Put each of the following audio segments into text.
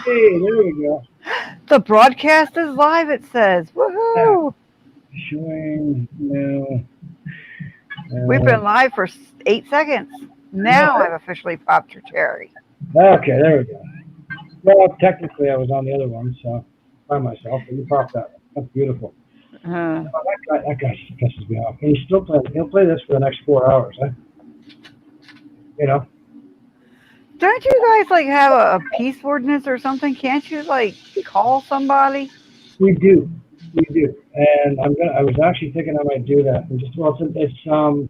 Hey, there we go. The broadcast is live, it says. Yeah, Woohoo! showing now. We've Uh, been live for 8 seconds. no, Now I've officially popped your cherry. okay, there we go. Well, technically, I was on the other one, so by myself, but you popped that one. That's beautiful. Uh, Oh, that guy pisses me off. And he's still playing. He'll play this for the next 4 hours. You know, don't you guys like have a peace ordinance or something? Can't you like call somebody? we do, we do. And I was actually thinking I might do that. And just well, it's the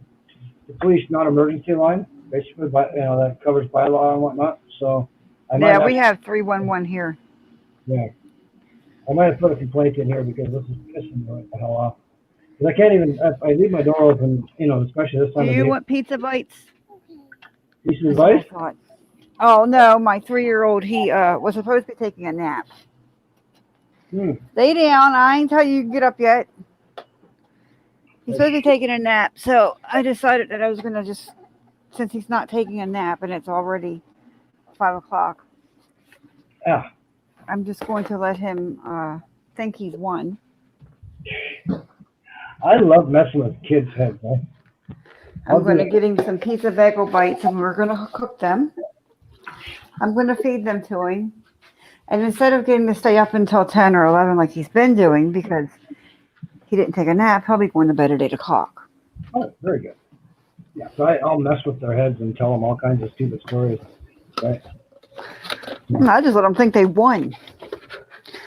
police non-emergency line, basically, that covers bylaw and whatnot. So I might Yeah, we actually, have 311 here. yeah, I might have put a complaint in here because this is pissing me right the hell off. Because I can't even, if I leave my door open, especially this Do time of you day. want pizza bites? Piece of That's what I advice? thought. Oh no, my 3-year-old, he was supposed to be taking a nap. Hmm. Lay down. I ain't tell you can get up yet. He's Oh, supposed to be taking a nap, so I decided that I was gonna just, since he's not taking a nap and it's already 5 o'clock, ah, I'm just going to let him think he's won. I love messing with kids' heads, man. I'll I'm do going to it. get him some pizza bagel bites and we're going to cook them. I'm going to feed them to him. And instead of getting to stay up until 10 or 11 like he's been doing because he didn't take a nap, he'll be going to bed at 8 o'clock. Oh, very good. Yeah, so I'll mess with their heads and tell them all kinds of stupid stories. Right? I just let them think they won.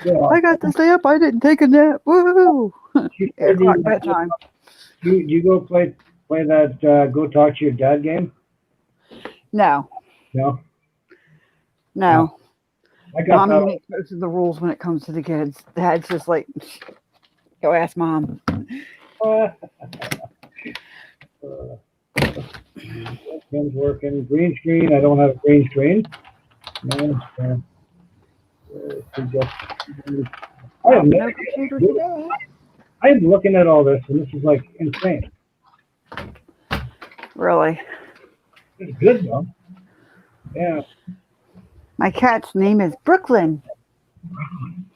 Yeah. I got to stay up. I didn't take a nap. Woo! You 8 o'clock bedtime. you go play that go talk to your dad game? No, No. Uh, no. I got Mommy that. makes most of the rules when it comes to the kids. Dad's just like, go ask mom. Uh, Webcam's working. Green screen. I don't have a green screen. No. I have no No computer idea. today. I'm looking at all this, and this is like insane. Really. It's good though. Yeah. My cat's name is Brooklyn.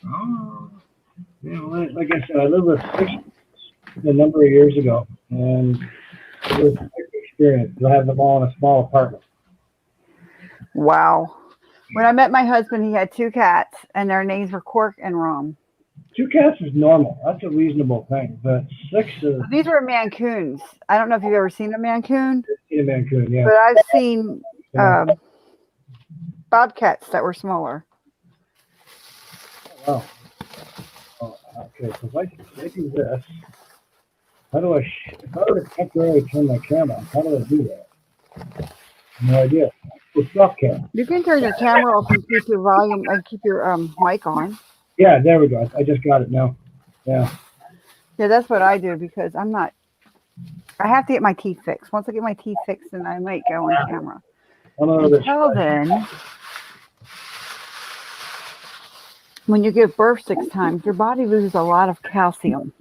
Oh. Like I said, I lived with six a number of years ago, and it was a big experience. I have them all in a small apartment. Wow. When I met my husband, he had 2 cats, and their names were Cork and Rom. 2 cats is normal. That's a reasonable thing. But six is These were Mancoons. I don't know if you've ever seen a Mancoon, in a Mancoon, yeah. but I've seen Yeah. bobcats that were smaller. Wow. Oh, okay, so if I do this, how do if I were to temporarily turn my camera on, how do I do that? No idea. It's soft cam. You can turn your camera off and keep your volume and keep your mic on. Yeah, there we go. I just got it now. Yeah. Yeah, that's what I do because I'm not. I have to get my teeth fixed. Once I get my teeth fixed, then I might go on camera. I don't know this. Until then, when you give birth 6 times, your body loses a lot of calcium.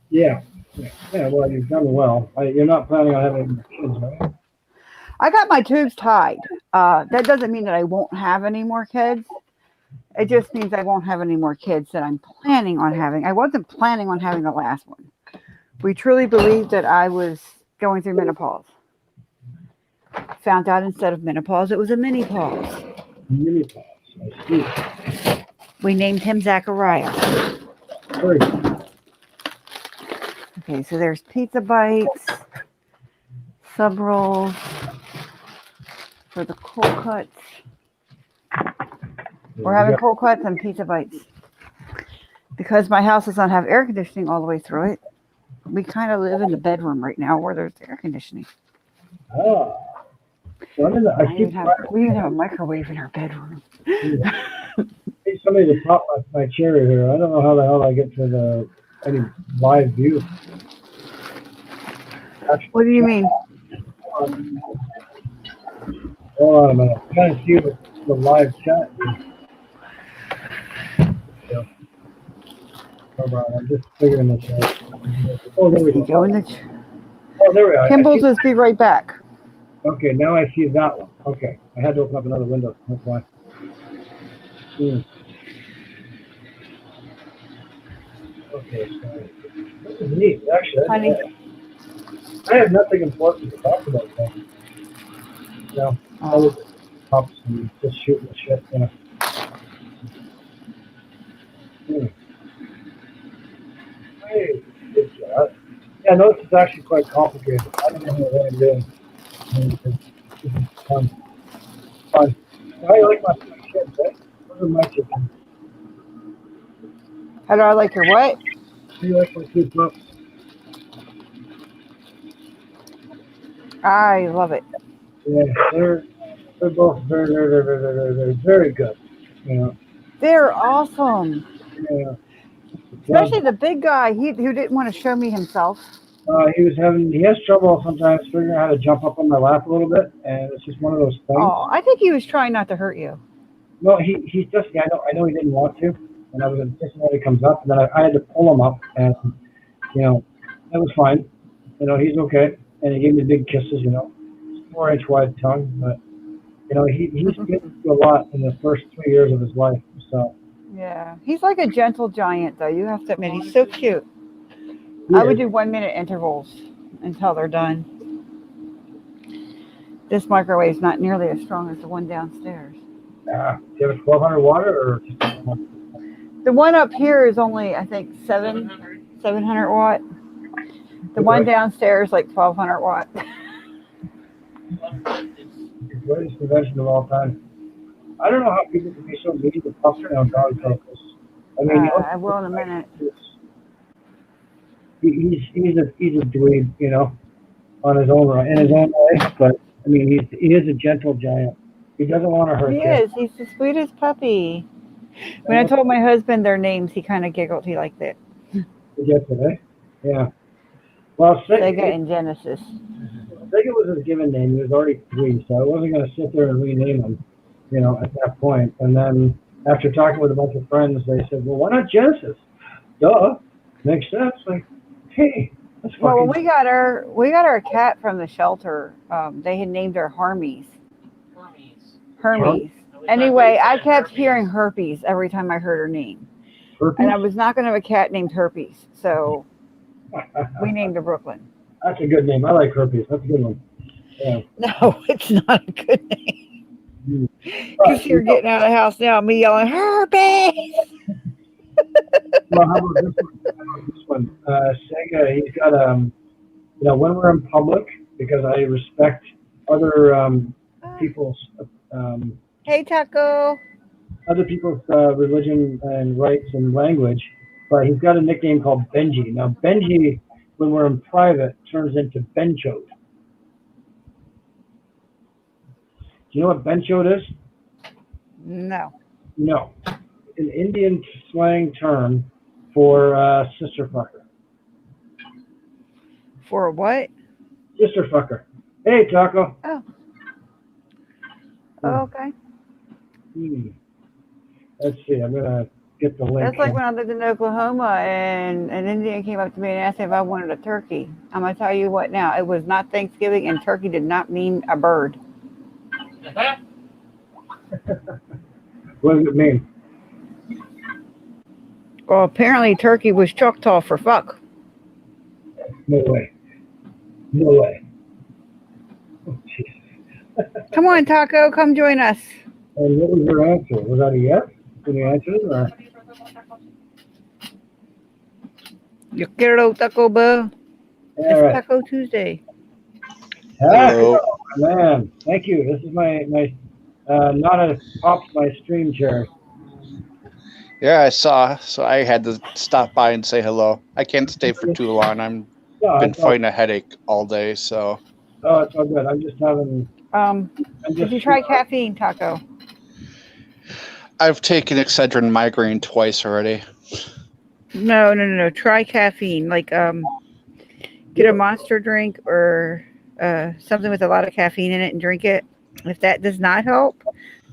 Yeah. Yeah, well, you've done well. You're not planning on having kids, right? I got my tubes tied. That doesn't mean that I won't have any more kids. It just means I won't have any more kids that I'm planning on having. I wasn't planning on having the last one. We truly believed that I was going through menopause. Found out instead of menopause, it was a mini pause. Mini pods. I see. We named him Zachariah. Very good. Okay, so there's pizza bites, sub rolls for the cold cuts. We're having cold cuts and pizza bites. Because my house does not have air conditioning all the way through it, we kind of live in the bedroom right now where there's air conditioning. Ah. So We even have a microwave in our bedroom. Need somebody to pop my cherry here. I don't know how the hell I get to any live view. Actually, What do you mean? hold on a minute. I'm trying to see what the live chat is. Yeah. Hold on, I'm just figuring this out. Oh, there we go. Oh, there we are. Kimball's just be right back. Okay, now I see that one. Okay, I had to open up another window. That's why. Mm. Okay, so this is neat. Actually, Honey. I have nothing important to talk about. Though. You know, other Oh. than pups and just shooting the shit. You know. Mm. Hey, good job. Yeah, no, this is actually quite complicated. I don't know what I'm doing. This is fun. Fun. How do you like my chickens, eh? Those are my chickens. How do I like your what? How do you like my two pups? I love it. Yeah, they're both very very good. You know. They're awesome. Yeah. Well, Especially the big guy, who didn't want to show me himself. he has trouble sometimes figuring out how to jump up on my lap a little bit, and it's just one of those things. Oh, I think he was trying not to hurt you. No, he's just, yeah, I know he didn't want to, and I was insisting that he comes up, and then I had to pull him up, and, you know, that was fine. You know, he's okay, and he gave me big kisses, you know, 4-inch wide tongue, but, you know, he's been through a lot in the first 3 years of his life, so. Yeah, he's like a gentle giant, though. You have to admit, he's so cute. He I would is. do 1 minute intervals until they're done. This microwave's not nearly as strong as the one downstairs. Do you have a 1200 water or just a normal? The one up here is only, I think, 700 watt. The one Okay. downstairs, like 1200 watt. The greatest invention of all time. I don't know how people can be so mean to pups and dogs like this. I mean, you I will in a minute. he's a dweeb, you know, on his own right, in his own way. But I mean, he is a gentle giant. He doesn't want to hurt He kids. is. He's the sweetest puppy. When I told my husband their names, he kind of giggled. He liked it. He gets it, eh? Yeah. Well, Sega and Genesis. Sega was his given name. He was already 3, so I wasn't going to sit there and rename him, you know, at that point. And then after talking with a bunch of friends, they said, "Well, why not Genesis?" Duh, makes sense. Like, hey, that's Well, fucking. when we got our cat from the shelter, they had named her Hermes. Hermes. Anyway, I kept hearing herpes every time I heard her name, Herpes? and I was not going to have a cat named Herpes, so we named her Brooklyn. That's a good name. I like herpes. That's a good one. Yeah. No, it's not a good name. Mm. Because you're getting out of the house now, me yelling herpes. Well, how about this one? How about this one? Sega, he's got you know, when we're in public, because I respect other people's um, Hey, Taco. religion and rights and language, but he's got a nickname called Benji. Now, Benji, when we're in private, turns into Benchode. Do you know what Benchode is? No. No. It's an Indian slang term for sister fucker. For what? Sister fucker. Hey, Taco. Oh. Oh, okay. Let's see. I'm gonna get the link. That's like when I lived in Oklahoma and an Indian came up to me and asked me if I wanted a turkey. I'm going to tell you what now. It was not Thanksgiving and turkey did not mean a bird. What does it mean? Well, apparently turkey was Choctaw for fuck. No way. No way. Oh, jeez. Come on, Taco. Come join us. And what was your answer? Was that a yes? Did you answer it? Or? Yo quiero taco, bro. It's All right. Taco Tuesday. Taco, man. Thank you. This is my not a pops my stream chair. Yeah, I saw. So I had to stop by and say hello. I can't stay for too long. Been fighting a headache all day, so. Oh, it's all good. I'm just having. Did you try caffeine, Taco? I've taken Excedrin migraine twice already. No. Try caffeine. Like, get a Monster drink or something with a lot of caffeine in it and drink it. If that does not help,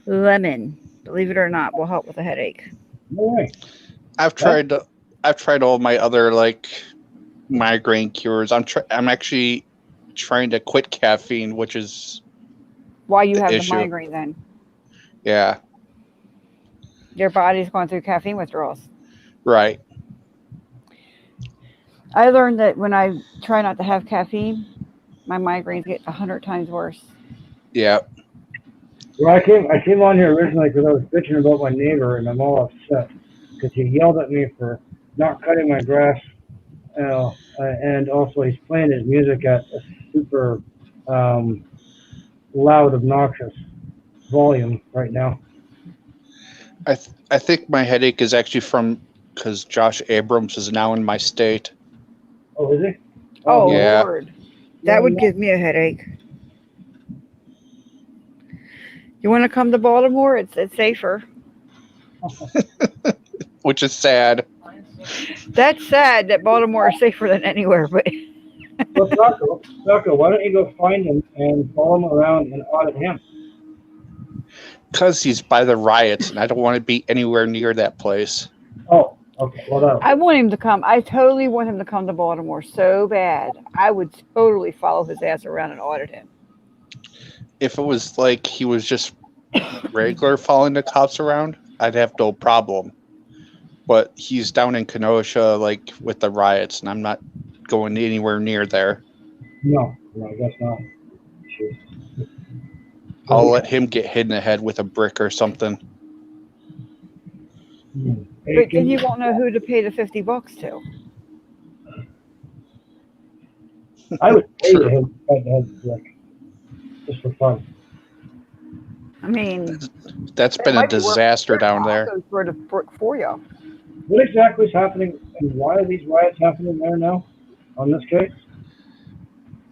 lemon, believe it or not, will help with a headache. No way. I've tried all my other like migraine cures. I'm actually trying to quit caffeine, which is why you the have issue. the migraine then. Yeah. Your body's going through caffeine withdrawals. Right. I learned that when I try not to have caffeine, my migraines get 100 times worse. Yeah. Well, I came on here originally because I was bitching about my neighbor, and I'm all upset because he yelled at me for not cutting my grass, and also he's playing his music at a super um, loud, obnoxious volume right now. I think my headache is actually from because Josh Abrams is now in my state. Oh, is he? Oh, Yeah. Lord. That would give me a headache. You want to come to Baltimore? It's safer. Which is sad. That's sad that Baltimore is safer than anywhere, but Well, Taco, why don't you go find him and follow him around and audit him? Because he's by the riots, and I don't want to be anywhere near that place. Oh, okay. Well, I want him to come. I totally want him to come to Baltimore so bad. I would totally follow his ass around and audit him. If it was like he was just regular following the cops around, I'd have no problem. But he's down in Kenosha, like with the riots, and I'm not going anywhere near there. no, I guess not. Jeez. I'll let him get hit in the head with a brick or something. But then you won't know who to pay the $50 to. I would pay to him just for fun. I mean, That's been a disaster down there. For the brick for you. What exactly is happening, and why are these riots happening there now on this case?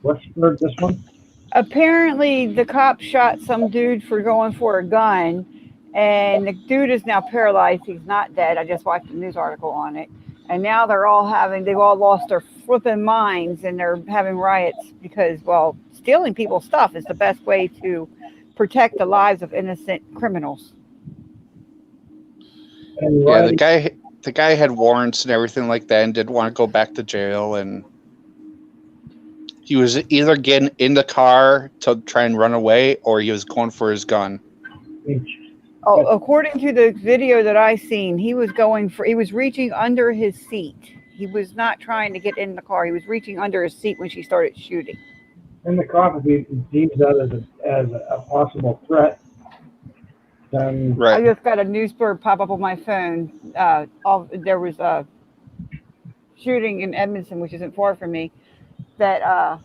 What spurred this one? Apparently, the cop shot some dude for going for a gun, and the dude is now paralyzed. He's not dead. I just watched a news article on it. And now they've all lost their flipping minds, and they're having riots because, well, stealing people's stuff is the best way to protect the lives of innocent criminals. And Yeah, the guy had warrants and everything like that and didn't want to go back to jail, and he was either getting in the car to try and run away or he was going for his gun. Oh, according to the video that I seen, he was reaching under his seat. He was not trying to get in the car. He was reaching under his seat when she started shooting. And the cop, if he deems that as a possible threat, then Right. I just got a news blurb pop up on my phone. There was a shooting in Edmondson, which isn't far from me, that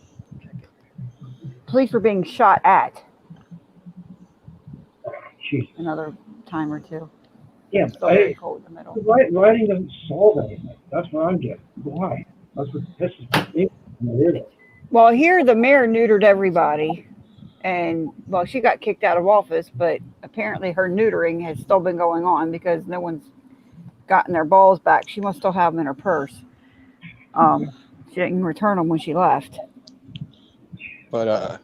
police were being shot at. jeez. Another time or two. Yeah, Still very cold in the middle. writing doesn't solve anything. That's what I'm getting. Why? That's what pisses me off. Well, here the mayor neutered everybody, and well, she got kicked out of office, but apparently her neutering has still been going on because no one's gotten their balls back. She must still have them in her purse. She didn't return them when she left. But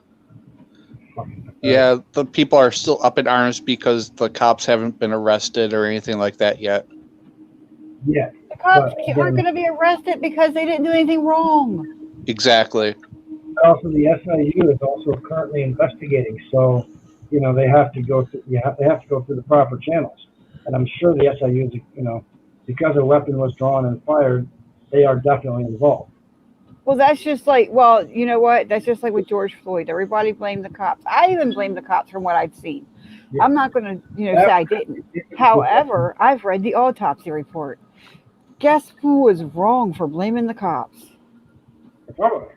yeah, the people are still up in arms because the cops haven't been arrested or anything like that yet. Yeah. The cops aren't going to be arrested because they didn't do anything wrong. Exactly. Also, the SIU is also currently investigating, so they have to go through. They have to go through the proper channels, and I'm sure the SIU is, because a weapon was drawn and fired, they are definitely involved. Well, that's just like, well, you know what? That's just like with George Floyd. Everybody blamed the cops. I even blame the cops from what I've seen. Yeah. I'm not going to, say I didn't. However, I've read the autopsy report. Guess who was wrong for blaming the cops? Probably.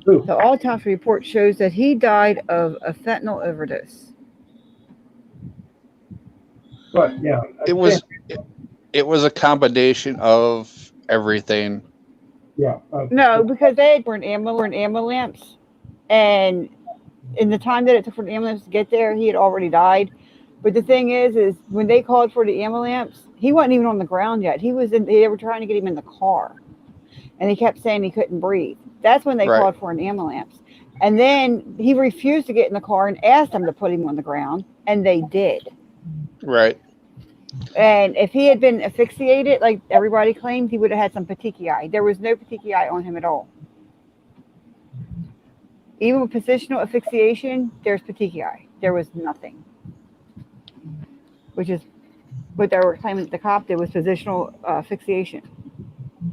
The autopsy report shows that he died of a fentanyl overdose. But yeah, it was a combination of everything. Yeah. No, because they were in ambulance, and in the time that it took for the ambulance to get there, he had already died. But the thing is when they called for the ambulance, he wasn't even on the ground yet. They were trying to get him in the car, and he kept saying he couldn't breathe. That's when they called for an ambulance. And then he refused to get in the car and asked them to put him on the ground, and they did. Right. And if he had been asphyxiated, like everybody claimed, he would have had some petechiae. There was no petechiae on him at all. Even with positional asphyxiation, there's petechiae. There was nothing. which is what they were claiming that the cop did was positional asphyxiation.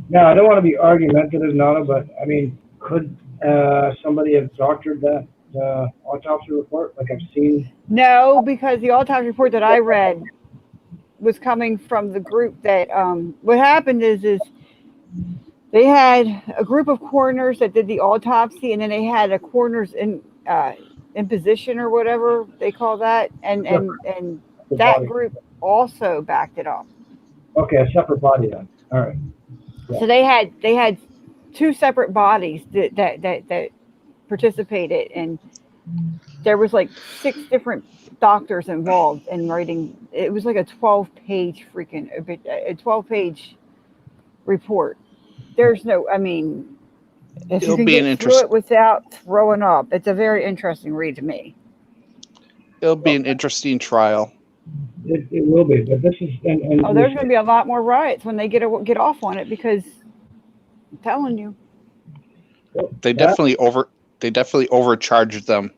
Now, I don't want to be argumentative, Nana, but I mean, could somebody have doctored that autopsy report? Like I've seen. No, because the autopsy report that I read was coming from the group that what happened is they had a group of coroners that did the autopsy, and then they had a coroner's imposition or whatever they call that, and that group also backed it up. Okay, a separate body then. All right. Yeah. So they had two separate bodies that participated, and there was like 6 different doctors involved in writing. It was like a 12-page report. There's no, I mean, if you can get through it without throwing up, it's a very interesting read to me. It'll be an interesting trial. It will be, but this is. And there's going to be a lot more riots when they get off on it, because I'm telling you, they definitely overcharged them.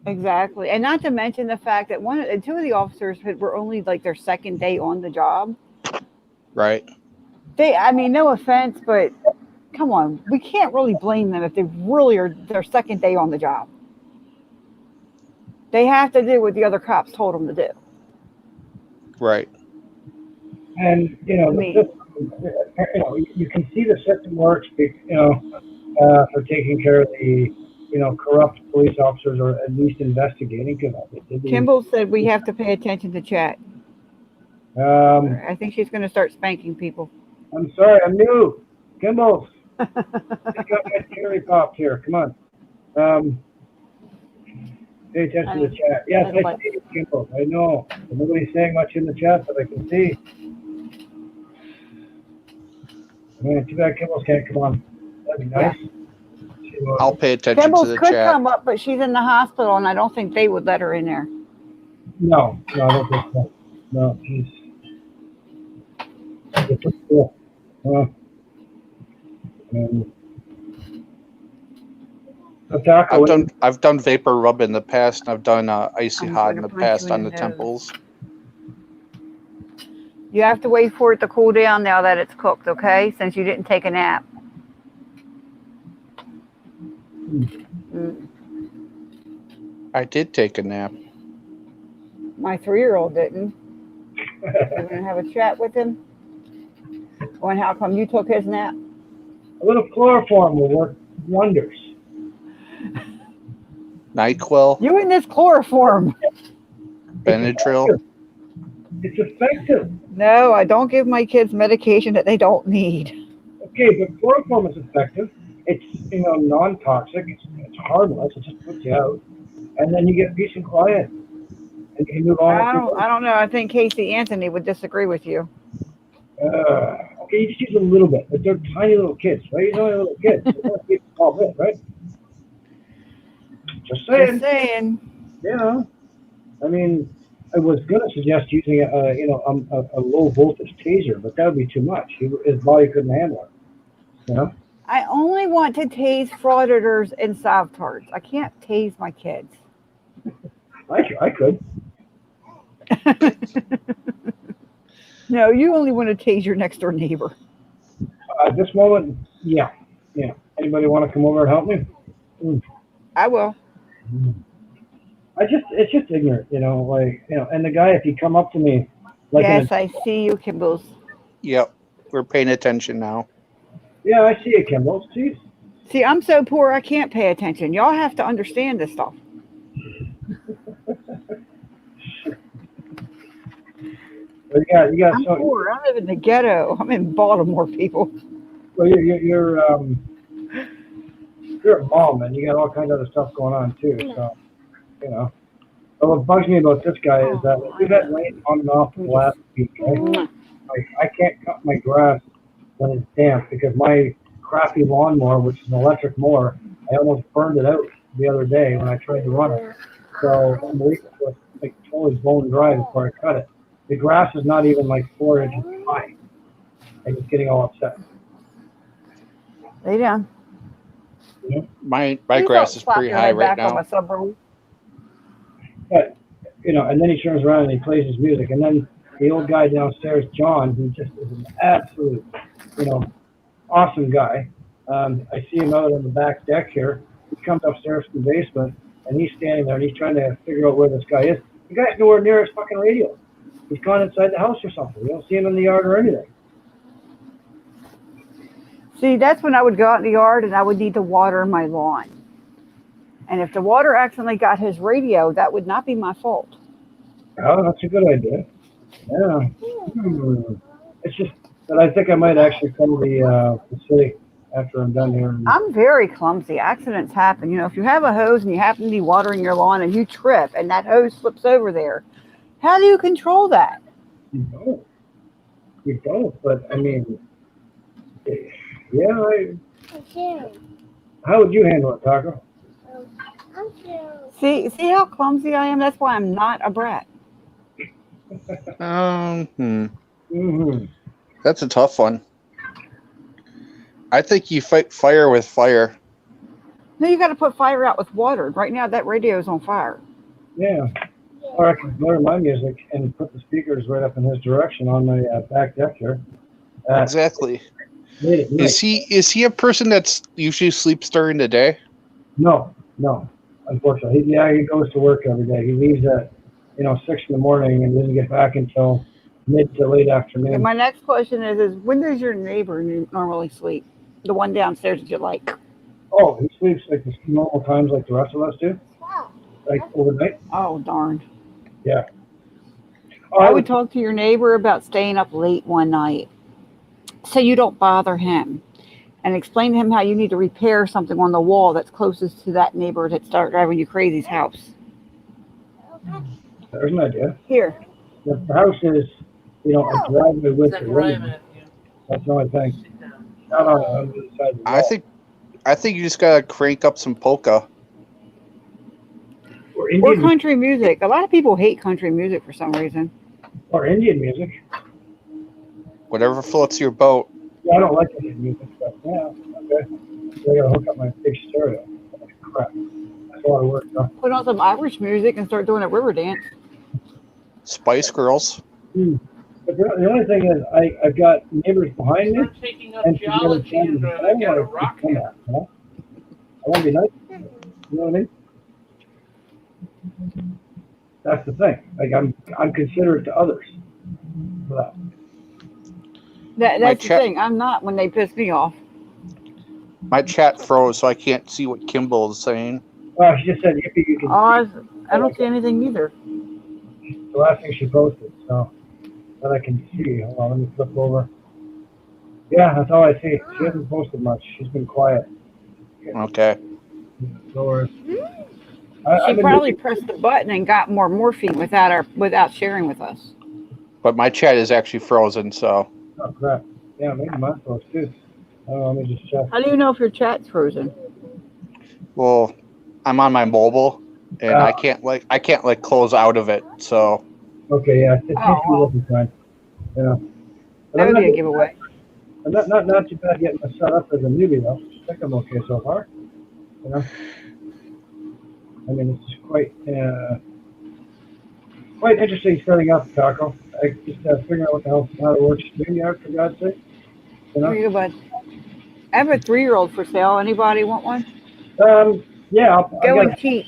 Exactly, and not to mention the fact that 2 of the officers were only like their second day on the job. Right. I mean, no offense, but come on, we can't really blame them if they really are their second day on the job. They have to do what the other cops told them to do. Right. And you can see the system works. For taking care of the corrupt police officers, or at least investigating. Kimball said we have to pay attention to chat. I think she's going to start spanking people. I'm sorry, I'm new. Kimball, just got my cherry popped here. Come on. Pay attention to the chat. Yes, I see you, Kimball. I know. Nobody's saying much in the chat, but I can see. Man, too bad Kimball can't come on. That'd be nice. Yeah. I'll pay attention Kimball to the could chat. come up, but she's in the hospital, and I don't think they would let her in there. No, I don't think so. No, she's. I've done vapor rub in the past, and I've done icy hot in the past on the temples. You have to wait for it to cool down now that it's cooked, okay? Since you didn't take a nap. I did take a nap. My 3-year-old didn't. You're going to have a chat with him? And how come you took his nap? A little chloroform will work wonders. NyQuil. You and this chloroform. Benadryl. It's effective. No, I don't give my kids medication that they don't need. Okay, but chloroform is effective. It's non-toxic. It's harmless. It just puts you out, and then you get peace and quiet, and you can move on. I don't know. I think Casey Anthony would disagree with you. Okay, you just use a little bit, but they're tiny little kids, right? You're only little kids. So don't get a small bit, right? Just saying. Yeah. I mean, I was going to suggest using a low voltage taser, but that would be too much. His body couldn't handle it. I only want to tase frauditors and Sovtards. I can't tase my kids. I could. No, you only want to tase your next door neighbor. At this moment, yeah. Anybody want to come over and help me? I will. It's just ignorant, and the guy, if he come up to me, yes, I see you, Kimbles. Yep, we're paying attention now. Yeah, I see you, Kimbles. See, I'm so poor I can't pay attention. Y'all have to understand this stuff. You got. I'm poor. I live in the ghetto. I'm in Baltimore, people. Well, you're a mom, and you got all kinds of other stuff going on too. So, But what bugs me about this guy is that we've had rain on and off the last week. Right? I can't cut my grass when it's damp because my crappy lawnmower, which is an electric mower, I almost burned it out the other day when I tried to run it. So I'm waiting for it to totally bone dry before I cut it. The grass is not even 4 inches high. I'm just getting all upset. Lay down. My grass is pretty high right now. But and then he turns around and he plays his music. And then the old guy downstairs, John, who just is an absolute, you know, awesome guy. I see him out on the back deck here. He comes upstairs from the basement, and he's standing there, and he's trying to figure out where this guy is. The guy's nowhere near his fucking radio. He's gone inside the house or something. You don't see him in the yard or anything. See, that's when I would go out in the yard and I would need to water my lawn. And if the water accidentally got his radio, that would not be my fault. Oh, that's a good idea. Yeah. It's just that I think I might actually come to the city after I'm done here. I'm very clumsy. Accidents happen. You know, if you have a hose and you happen to be watering your lawn and you trip and that hose slips over there, how do you control that? You don't. You don't. But I mean, yeah. How would you handle it, Taco? See how clumsy I am? That's why I'm not a brat. That's a tough one. I think you fight fire with fire. No, you got to put fire out with water. Right now, that radio is on fire. Yeah. Or I can blur my music and put the speakers right up in his direction on my back deck here. Exactly. Is he a person that's usually sleeps during the day? No. Unfortunately, he goes to work every day. He leaves at 6 in the morning and doesn't get back until mid to late afternoon. And my next question is when does your neighbor normally sleep? The one downstairs that you like? Oh, he sleeps like the normal times like the rest of us do. Like overnight. Oh, darn. Yeah. I would talk to your neighbor about staying up late one night so you don't bother him, and explain to him how you need to repair something on the wall that's closest to that neighbor that started driving you crazy's house. There's an idea. Here. The house is, a driveway with the room. That's the only thing. No, I think you just gotta crank up some polka. Or country music. A lot of people hate country music for some reason. Or Indian music. Whatever floats your boat. Yeah, I don't like Indian music, but yeah, okay. So I gotta hook up my big stereo. That's crap. That's a lot of work, though. Put on some Irish music and start doing a river dance. Spice Girls. But the only thing is, I've got neighbors behind me, and I don't want to come at, I want to be nice. You know what I mean? That's the thing. Like I'm considerate to others for that. That's the thing. I'm not when they piss me off. My chat froze, so I can't see what Kimball is saying. Well, she just said yippee. You can. I don't see anything either. The last thing she posted, so that I can see. Hold on, let me flip over. Yeah, that's all I see. She hasn't posted much. She's been quiet. Okay. No worries. She probably pressed the button and got more morphine without sharing with us. But my chat is actually frozen, so. Oh crap! Yeah, maybe mine's frozen too. Let me just check. How do you know if your chat's frozen? Well, I'm on my mobile, and I can't close out of it. So. Okay, yeah, it's looking fine. That would be a giveaway. I'm not too bad getting set up as a newbie though. I think I'm okay so far. I mean, it's quite interesting starting out the Taco. I just figuring out how it works. StreamYard, for God's sake. Here you go, bud. I have a 3-year-old for sale. Anybody want one? Yeah. Go and cheat.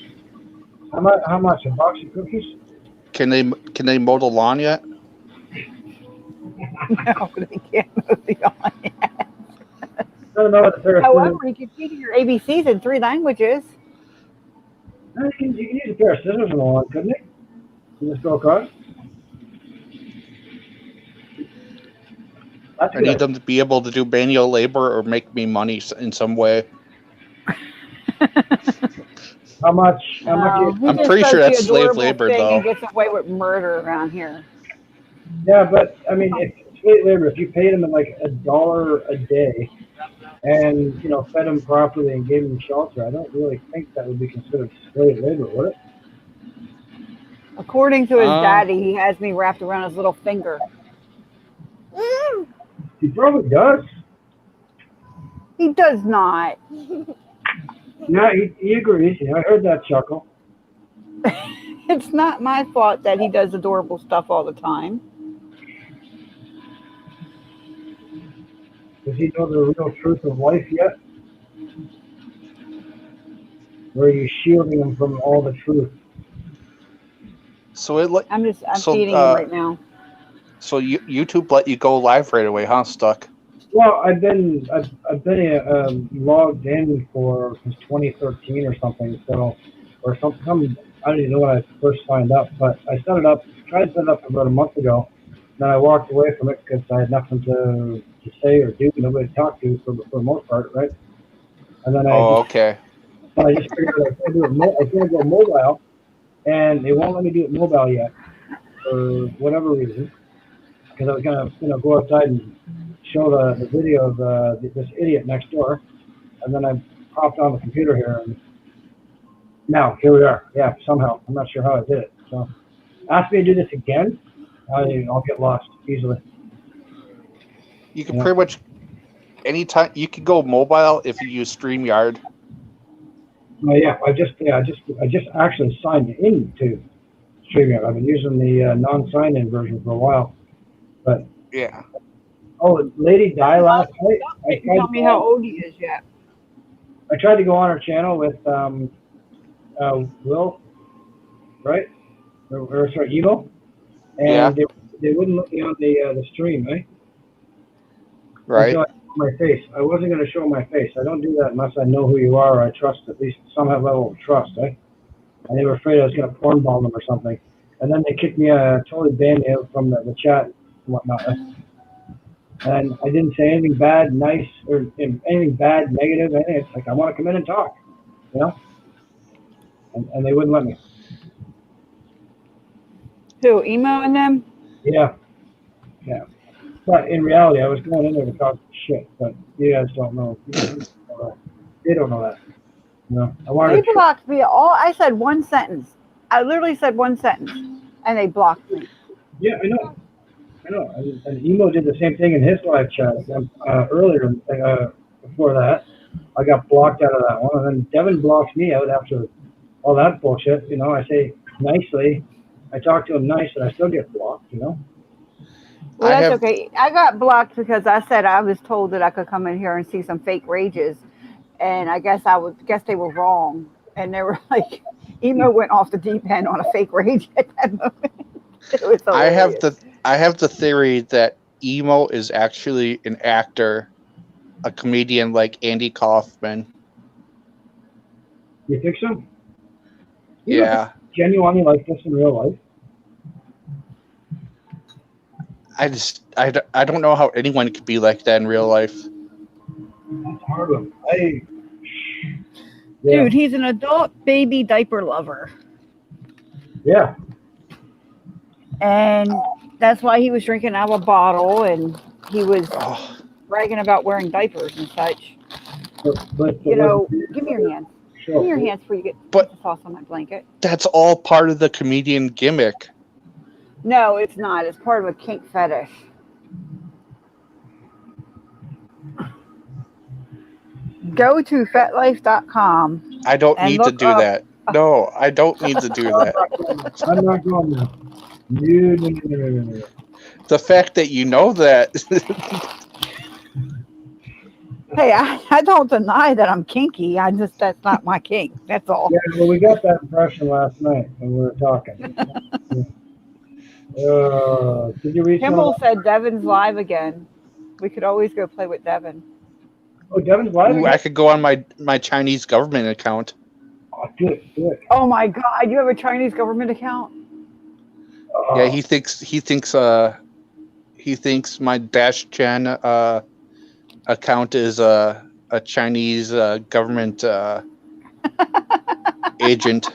How much? A box of cookies? Can they mow the lawn yet? No, they can't mow the lawn yet. I don't know what the fair. However, you can teach your ABCs in 3 languages. You can use a pair of scissors in the lawn, couldn't you? You just go across. I need them to be able to do manual labor or make me money in some way. How much? I'm pretty sure that's slave labor, though. He gets away with murder around here. Yeah, but I mean, it's slave labor. If you paid him like $1 a day, and fed him properly and gave him shelter, I don't really think that would be considered slave labor, would it? According to his daddy, he has me wrapped around his little finger. He probably does. He does not. Yeah, he agrees. Yeah, I heard that chuckle. It's not my fault that he does adorable stuff all the time. Does he know the real truth of life yet? Or are you shielding him from all the truth? So it like I'm so feeding him right now. so YouTube let you go live right away, huh? Stuck. Well, I've been logged in since 2013 or something. So, or some I don't even know when I first signed up, but I set it up. Tried to set it up about a month ago. Then I walked away from it because I had nothing to say or do, nobody to talk to for the most part, right? And then Oh, okay. I just figured I can't do it. I can't go mobile, and they won't let me do it mobile yet for whatever reason. Because I was gonna, go outside and show the video of this idiot next door, and then I popped on the computer here, and now here we are. Yeah, somehow I'm not sure how I did it. So ask me to do this again, I'll get lost easily. You can pretty much anytime you can go mobile if you use StreamYard. Yeah, I just actually signed into StreamYard. I've been using the non-sign-in version for a while, but Yeah. oh, Lady Di last night. Tell me how old he is yet. I tried to go on her channel with Will, right? Or sorry, Evo, and they wouldn't let me on the stream, right? Right. Until I showed my face. I wasn't going to show my face. I don't do that unless I know who you are or I trust at least some level of trust, right? And they were afraid I was going to pornball them or something. And then they kicked me, totally banned me out from the chat and whatnot. And I didn't say anything bad, nice, or anything bad, negative, anything. It's like, I want to come in and talk, you know? And they wouldn't let me. Who, Emo and them? Yeah. Yeah. But in reality, I was going in there to talk shit, but you guys don't know. They don't know that. No, I wanted They blocked me. I said one sentence. I literally said one sentence, and they blocked me. Yeah, I know. And Emo did the same thing in his live chat earlier. Before that, I got blocked out of that one, and then Devin blocks me out after all that bullshit. You know, I say nicely, I talk to him nice, and I still get blocked. You know. Well, that's okay. I got blocked because I said I was told that I could come in here and see some fake rages, and I guess they were wrong, and they were like, Emo went off the deep end on a fake rage at that moment. It was hilarious. I have the theory that Emo is actually an actor, a comedian like Andy Kaufman. You think so? Yeah. Genuinely like this in real life? I don't know how anyone could be like that in real life. That's hard one. Dude, he's an adult baby diaper lover. Yeah. And that's why he was drinking out of a bottle, and he was bragging about wearing diapers and such. But give me your hands. Sure. Give me your hands before you get the sauce on my blanket. That's all part of the comedian gimmick. No, it's not. It's part of a kink fetish. Go to fetlife.com. I don't need to do that. No, I don't need to do that. I'm not going there. No. The fact that you know that. Hey, I don't deny that I'm kinky. That's not my kink. That's all. Yeah, well, we got that impression last night when we were talking. Did you read Kimball said Devin's live again. We could always go play with Devin. Oh, Devin's live again? I could go on my Chinese government account. Oh, do it. Oh my God, you have a Chinese government account? Yeah, he thinks my Dash Chen account is a Chinese government agent.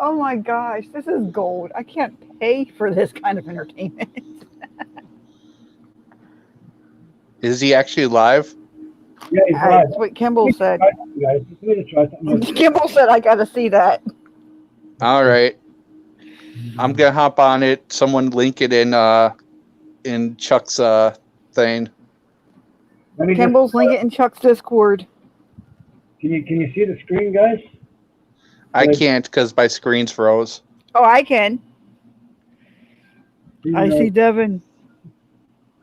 Oh my gosh, this is gold. I can't pay for this kind of entertainment. Is he actually live? Yeah, he's live. That's what Kimball said. Guys, Kimball said I got to see that. All right. I'm gonna hop on it. Someone link it in Chuck's thing. Kimball's link it in Chuck's Discord. Can you see the screen, guys? I can't because my screen's froze. Oh, I can. I know, see Devin.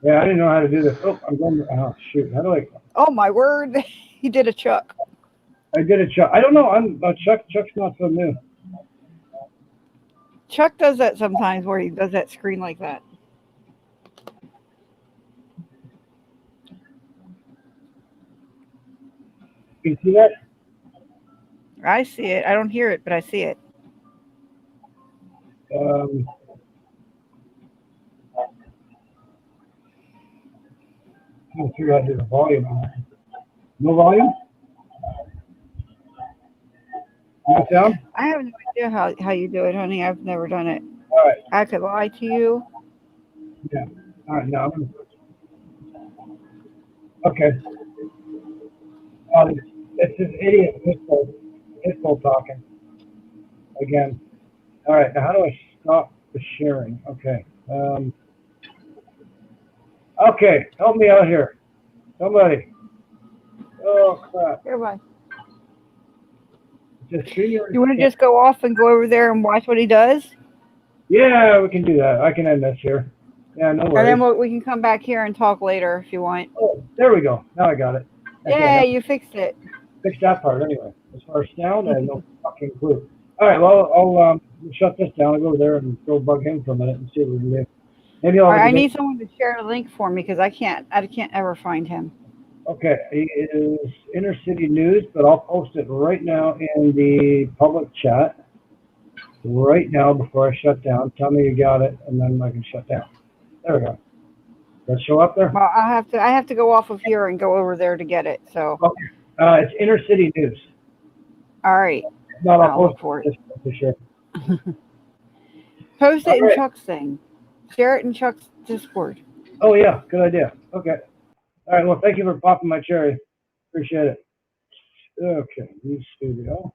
Yeah, I didn't know how to do this. Oh, I'm going. Oh shoot! How do I? Oh my word! He did a Chuck. I did a Chuck. I don't know. I'm Chuck. Chuck's not so new. Chuck does that sometimes, where he does that screen like that. Can you see that? I see it. I don't hear it, but I see it. I'm trying to figure out how to do the volume on that. No volume? No sound? I have no idea how you do it, honey. I've never done it. All right. I could lie to you. Yeah. All right. Now I'm gonna. Okay. It's this idiot Pitbull talking again. All right. Now how do I stop the sharing? Okay. Okay. Help me out here. Somebody. Oh crap. Here, bye. Just senior. You want to just go off and go over there and watch what he does? Yeah, we can do that. I can end this here. Yeah, no And worries. then we can come back here and talk later if you want. Oh, there we go. Now I got it. Yeah, you fixed it. Fixed that part anyway. As far as sound, I have no fucking clue. All right, well, I'll shut this down. I'll go there and go bug him for a minute and see what we can do. Maybe All right, I need someone to share a link for me because I can't ever find him. Okay, it is inner city news, but I'll post it right now in the public chat. Right now before I shut down. Tell me you got it, and then I can shut down. There we go. Does that show up there? Well, I have to go off of here and go over there to get it. So. Okay. It's inner city news. All right. Not I'll look for it. For sure. Post it in Chuck's thing. Share it in Chuck's Discord. Oh yeah, good idea. Okay. All right. Well, thank you for popping my cherry. Appreciate it. Okay. New studio.